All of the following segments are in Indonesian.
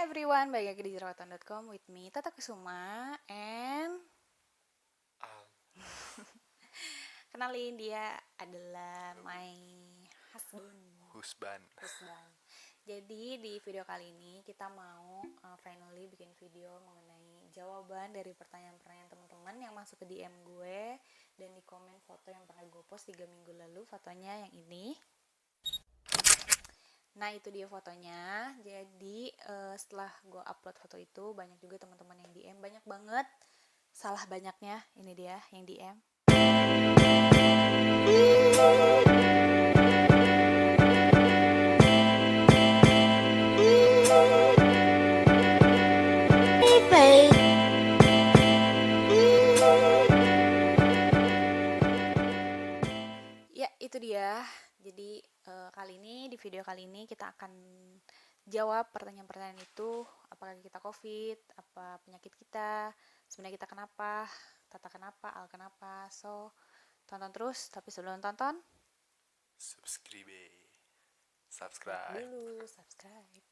everyone, balik lagi di jerawatan.com with me, Tata Kusuma. And kenalin, dia adalah my husband. Jadi di video kali ini kita mau finally bikin video mengenai jawaban dari pertanyaan-pertanyaan teman-teman yang masuk ke DM gue dan di komen foto yang pernah gue post 3 minggu lalu. Fotonya yang ini. Nah, itu dia fotonya. Jadi setelah gue upload foto itu, banyak juga teman-teman yang DM, banyak banget. Salah banyaknya, ini dia yang DM. Ya, itu dia. Jadi di video kali ini kita akan jawab pertanyaan-pertanyaan itu. Apakah kita COVID, apa penyakit kita, sebenarnya kita kenapa, Tata kenapa, Al kenapa. So, tonton terus. Tapi sebelum tonton, subscribe dulu, subscribe.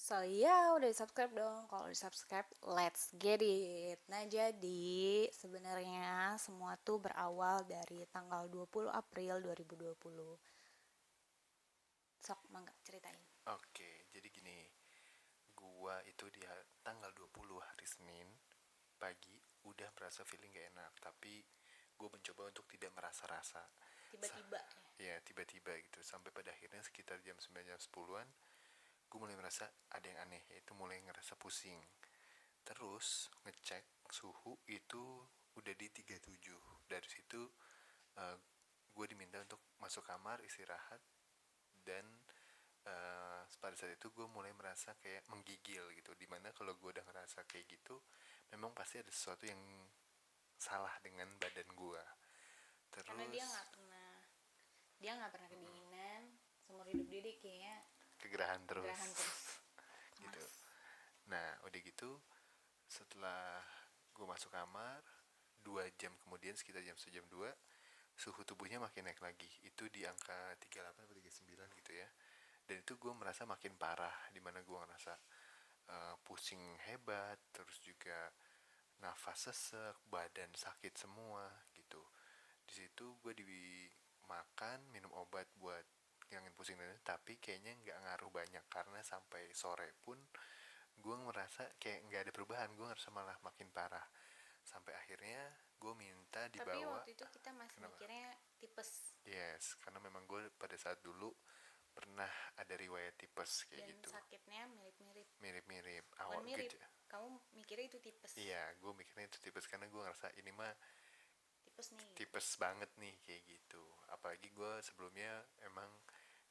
So ya, udah di subscribe dong. Kalau di subscribe, let's get it. Nah, jadi sebenarnya semua tuh berawal dari tanggal 20 April 2020. Sok, mangga ceritain. Oke, jadi gini, gua itu di tanggal 20 hari Senin pagi udah merasa feeling gak enak, tapi gue mencoba untuk tidak merasa-rasa Tiba-tiba ya tiba-tiba gitu, sampai pada akhirnya sekitar jam 9 jam 10-an gue mulai merasa ada yang aneh, yaitu mulai ngerasa pusing. Terus ngecek suhu itu udah di 37. Dari situ gue diminta untuk masuk kamar istirahat, dan pada saat itu gue mulai merasa kayak menggigil gitu, dimana kalau gue udah ngerasa kayak gitu memang pasti ada sesuatu yang salah dengan badan gue. Terus karena dia nggak pernah kedinginan seumur hidup dia kayaknya kegerahan terus. Gitu. Nah, udah gitu setelah gue masuk kamar 2 jam kemudian, sekitar jam 1 jam 2, suhu tubuhnya makin naik lagi. Itu di angka 38 atau 39 gitu ya. Dan itu gue merasa makin parah, dimana gue ngerasa pusing hebat, terus juga nafas sesek, badan sakit semua gitu. Di situ gue dimakan, minum obat buat ngilangin pusing dan tapi kayaknya nggak ngaruh banyak, karena sampai sore pun gue merasa kayak nggak ada perubahan, gue ngerasa malah makin parah. Sampai akhirnya gue minta dibawa. Tapi waktu itu kita masih mikirnya tipes. Yes, karena memang gue pada saat dulu pernah ada riwayat tipes kayak dan gitu. Dan sakitnya mirip-mirip. Awal mirip, kamu mikirnya itu tipes. Iya, gue mikirnya itu tipes karena gue ngerasa ini mah tipes banget nih kayak gitu. Apalagi gue sebelumnya emang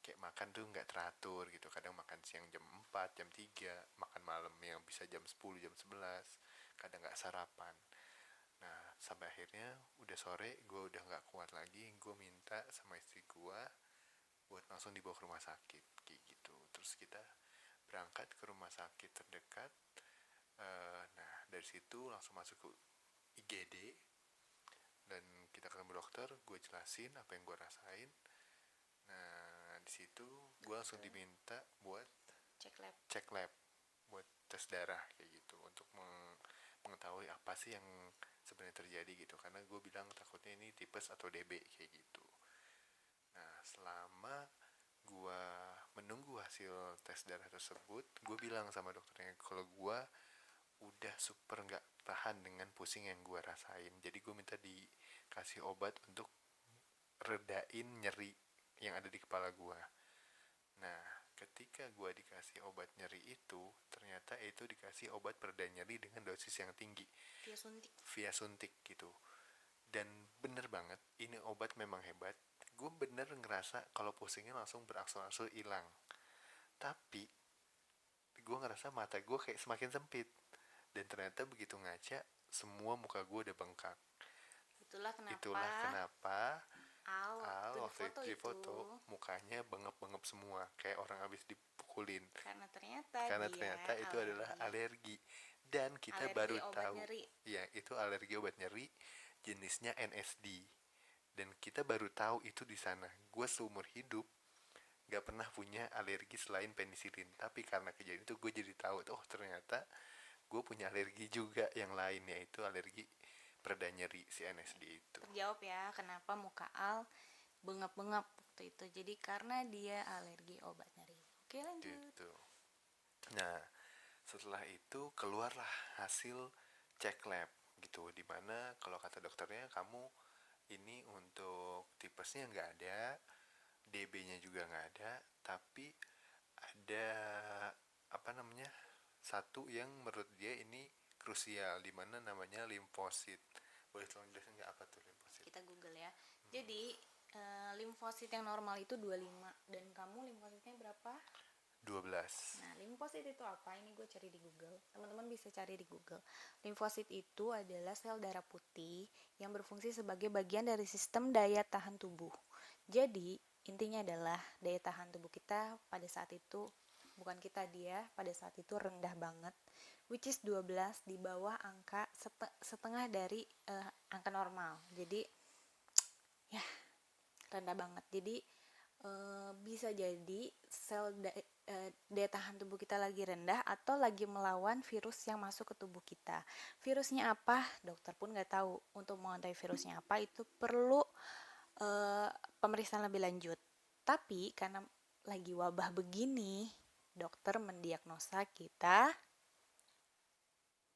kayak makan tuh nggak teratur gitu, kadang makan siang jam 4, jam 3, makan malam yang bisa jam 10, jam 11, kadang nggak sarapan. Nah, sampai akhirnya udah sore, gue udah nggak kuat lagi, gue minta sama istri gue buat langsung dibawa ke rumah sakit kayak gitu. Terus kita berangkat ke rumah sakit terdekat. Nah, dari situ langsung masuk ke IGD dan kita ketemu dokter, gue jelasin apa yang gue rasain. Nah, di situ gue langsung diminta buat cek lab buat tes darah kayak gitu, untuk mengetahui apa sih yang sebenarnya terjadi gitu, karena gue bilang takutnya ini tipes atau DB kayak gitu. Nah, selama gue menunggu hasil tes darah tersebut, gue bilang sama dokternya kalau gue udah super nggak tahan dengan pusing yang gue rasain, jadi gue minta dikasih obat untuk redain nyeri yang ada di kepala gue. Nah, ketika gue dikasih obat nyeri itu, ternyata itu dikasih obat pereda nyeri dengan dosis yang tinggi, via suntik gitu. Dan bener banget, ini obat memang hebat. Gue bener ngerasa kalau pusingnya langsung berangsur-angsur hilang. Tapi gue ngerasa mata gue kayak semakin sempit, dan ternyata begitu ngaca semua muka gue udah bengkak. Itulah kenapa Al waktu itu di foto mukanya bengep-bengep semua, kayak orang habis dipukulin. Karena ternyata itu adalah alergi. Dan kita baru tahu, ya itu alergi obat nyeri jenis jenisnya NSD, dan kita baru tahu itu di sana. Gue seumur hidup gak pernah punya alergi selain penisilin, tapi karena kejadian itu gue jadi tahu, oh ternyata gue punya alergi juga yang lain, yaitu alergi pereda nyeri si NSD itu. Terjawab ya kenapa muka Al bengap-bengap waktu itu. Jadi karena dia alergi obat nyeri. Oke, lanjut. Gitu. Nah, setelah itu keluarlah hasil cek lab gitu, dimana kalau kata dokternya kamu ini untuk tipesnya nggak ada, DB-nya juga nggak ada, tapi ada apa namanya, satu yang menurut dia ini krusial, dimana namanya limfosit. Boleh tolong jelasin nggak apa tuh limfosit? Kita Google ya. Jadi limfosit yang normal itu 25, dan kamu limfositnya berapa? 12. Nah, limfosit itu apa? Ini gue cari di Google. Teman-teman bisa cari di Google. Limfosit itu adalah sel darah putih yang berfungsi sebagai bagian dari sistem daya tahan tubuh. Jadi, intinya adalah daya tahan tubuh kita pada saat itu, bukan kita, dia pada saat itu rendah banget, which is 12, di bawah angka setengah dari angka normal. Jadi, ya, rendah banget. Jadi, bisa jadi daya tahan tubuh kita lagi rendah atau lagi melawan virus yang masuk ke tubuh kita. Virusnya apa? Dokter pun nggak tahu. Untuk mengetahui virusnya apa itu perlu pemeriksaan lebih lanjut. Tapi karena lagi wabah begini, dokter mendiagnosa kita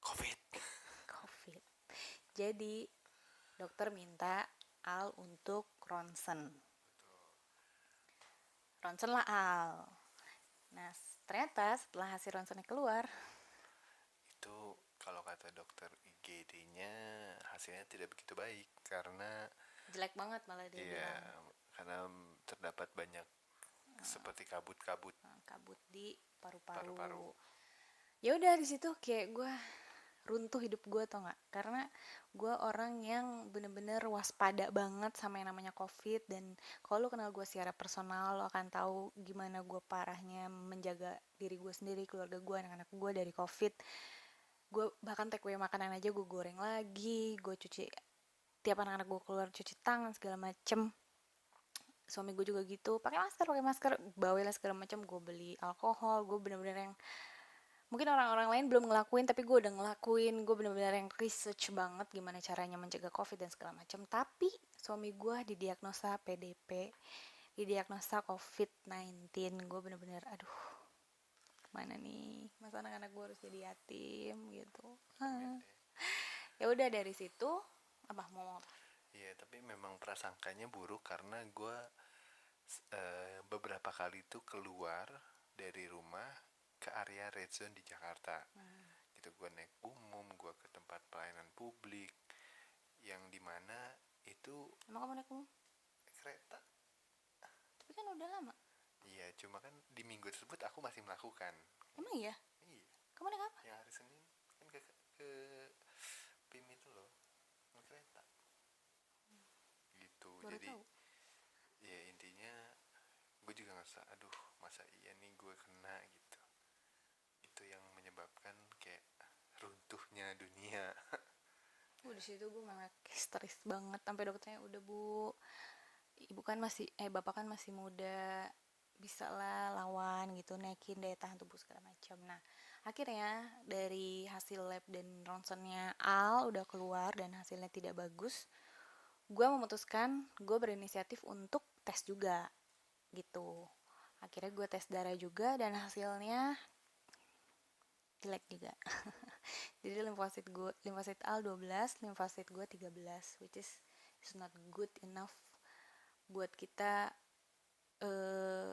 COVID. COVID. Jadi dokter minta Al untuk ronsen. Ronsen lah Al. Nah, ternyata setelah hasil ronsennya keluar, Itu kalau kata dokter IGD-nya hasilnya tidak begitu baik karena jelek banget malah dia bilang. karena terdapat banyak seperti kabut-kabut Kabut di paru-paru. paru-paru. Ya udah di situ kayak gue runtuh hidup gue, tau nggak? Karena gue orang yang bener-bener waspada banget sama yang namanya COVID, dan kalau lo kenal gue secara personal, lo akan tahu gimana gue parahnya menjaga diri gue sendiri, keluarga gue, anak-anak gue dari COVID. Gue bahkan take away makanan aja gue goreng lagi, gue cuci, tiap anak-anak gue keluar cuci tangan segala macem. Suami gue juga gitu, pakai masker, bawalah segala macam. Gue beli alkohol, gue bener-bener yang mungkin orang-orang lain belum ngelakuin, tapi gue udah ngelakuin. Gue bener-bener yang research banget gimana caranya mencegah COVID dan segala macam. Tapi suami gue didiagnosa PDP, didiagnosa COVID-19. Gue bener-bener aduh, kemana nih, masa anak-anak gue harus jadi yatim gitu. Ya udah dari situ apa mau apa? Iya, tapi memang prasangkanya buruk karena gue beberapa kali tuh keluar dari rumah ke area red zone di Jakarta. Gitu, gue naik umum, gue ke tempat pelayanan publik yang dimana itu Emang kamu naik umum? kereta. Tapi kan udah lama. Iya, cuma kan di minggu tersebut aku masih melakukan. Emang iya? Iya, Kamu naik apa? yang hari Senin kan ke PIM itu loh, naik kereta. Gitu. Baru Jadi tahu. ya intinya gue juga ngerasa aduh masa iya nih gue kena gitu. Itu yang menyebabkan kayak runtuhnya dunia. Di situ gue malah histeris banget sampai dokternya udah bu, ibu kan masih bapak kan masih muda, bisa lah lawan gitu, naikin daya tahan tubuh segala macam. Nah akhirnya dari hasil lab dan ronsennya Al udah keluar dan hasilnya tidak bagus, gue memutuskan, gue berinisiatif untuk tes juga gitu. Akhirnya gue tes darah juga dan hasilnya jelek juga. Jadi limfosit Al 12, limfosit gue 13, which is not good enough buat kita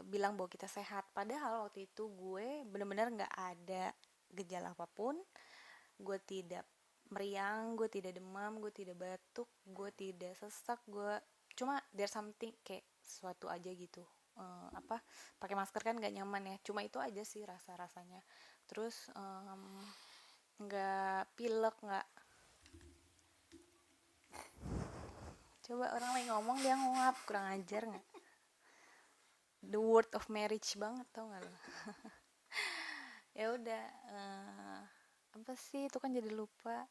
bilang bahwa kita sehat. Padahal waktu itu gue benar-benar nggak ada gejala apapun. Gue tidak meriang, gue tidak demam, gue tidak batuk, gue tidak sesak, gue cuma there's something kayak sesuatu aja gitu. Pakai masker kan nggak nyaman ya, cuma itu aja sih rasanya. Terus nggak pilek, nggak, coba orang lain ngomong dia nguap, kurang ajar nggak? The word of marriage banget, tau nggak lo? Ya udah, apa sih itu kan jadi lupa.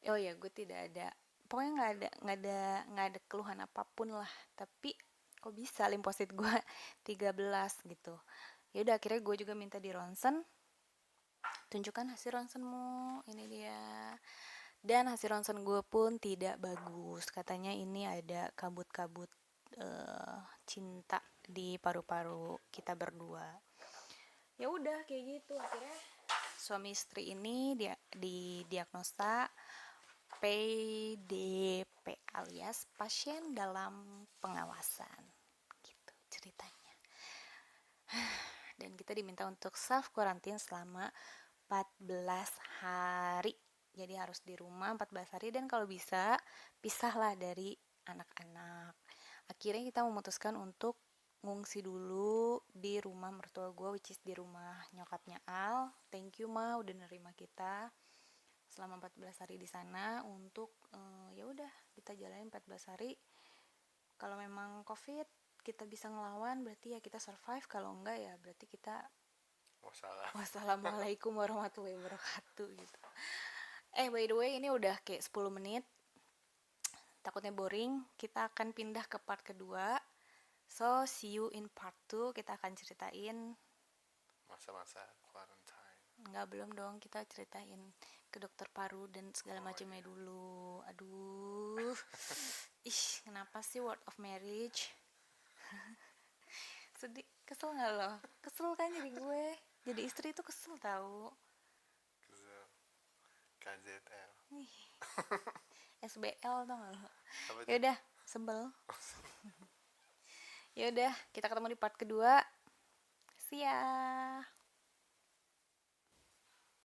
Oh ya, gue tidak ada pokoknya nggak ada keluhan apapun lah. Tapi kok bisa limfosit gue 13 gitu. Ya udah, akhirnya gue juga minta di ronsen. Tunjukkan hasil ronsenmu, ini dia. Dan hasil ronsen gue pun tidak bagus. Katanya ini ada kabut-kabut cinta di paru-paru kita berdua. Ya udah kayak gitu, akhirnya suami istri ini dia didiagnosa PDP alias pasien dalam pengawasan. Gitu ceritanya. Dan kita diminta untuk self quarantine selama 14 hari. Jadi harus di rumah 14 hari, dan kalau bisa pisahlah dari anak-anak. Akhirnya kita memutuskan untuk ngungsi dulu di rumah mertua gue, which is di rumah nyokapnya Al. Thank you Ma udah nerima kita selama 14 hari di sana untuk ya udah kita jalanin 14 hari. Kalau memang COVID kita bisa ngelawan, berarti ya kita survive. Kalau enggak ya berarti kita wassalamualaikum warahmatullahi wabarakatuh gitu. By the way, ini udah kayak 10 menit. Takutnya boring. Kita akan pindah ke part kedua. So, see you in part 2. Kita akan ceritain masa-masa quarantine. Enggak, belum dong. Kita ceritain ke dokter paru dan segala macamnya dulu. Aduh. Ih, kenapa sih word of marriage? Sedih, kesel gak lo? Kesel kan jadi gue. Jadi istri itu kesel tau. Kesel. KZL. SBL tau gak lo? Yaudah, sebel. Yaudah, kita ketemu di part kedua. See ya.